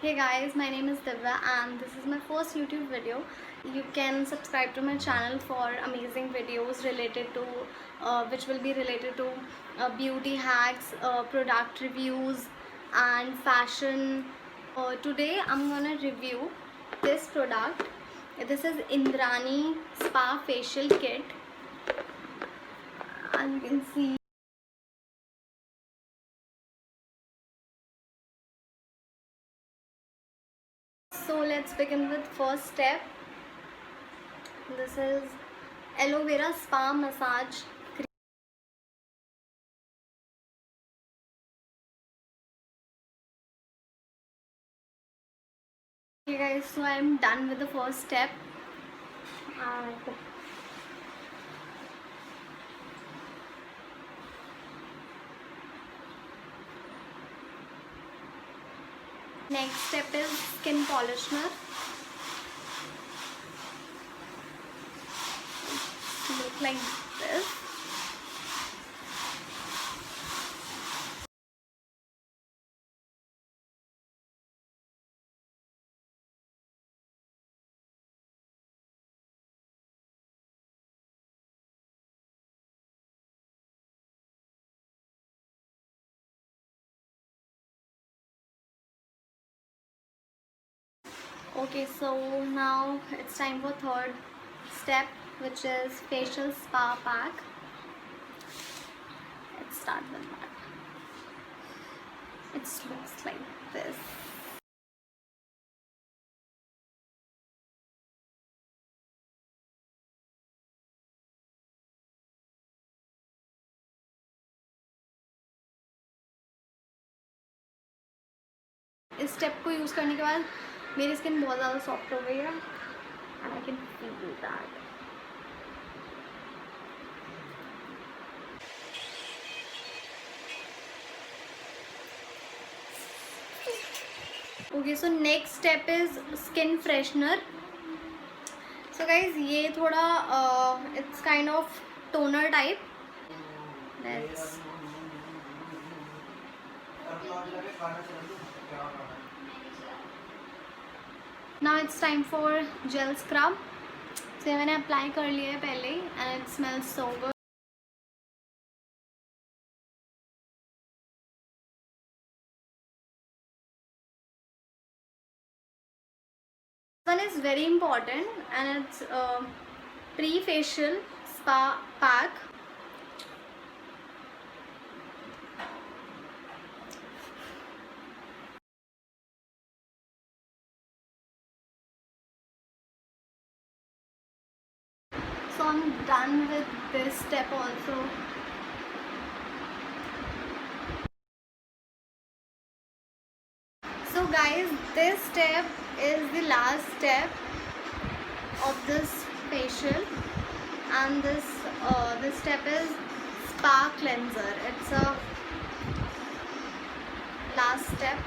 Hey guys, my name is Divya and this is my first YouTube video. You can subscribe to my channel for amazing videos related to which will be related to beauty hacks, product reviews and fashion. Today I'm gonna review this product. This is Indrani Spa Facial Kit, and you can see. So let's begin with first step. This is aloe vera spa massage cream. Okay guys, so I'm done with the first step. Next step is skin polishner. Look like this. Okay, so now it's time for third step, which is facial spa pack. Let's start with that. It looks like this. इस step को use करने के बाद मेरी skin बहुत ज़्यादा soft हो गई है and I can feel that. Okay, so next step is skin freshener. So guys, ये थोड़ा it's kind of toner type. Let's now it's time for gel scrub. So ये मैंने अप्लाई कर लिया है पहले and it smells so good. This one is very important and it's pre-facial spa pack. So I'm done with this step also. So guys, this step is the last step of this facial, and this step is spa cleanser. It's a last step.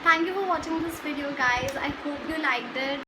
Thank you for watching this video guys. I hope you liked it.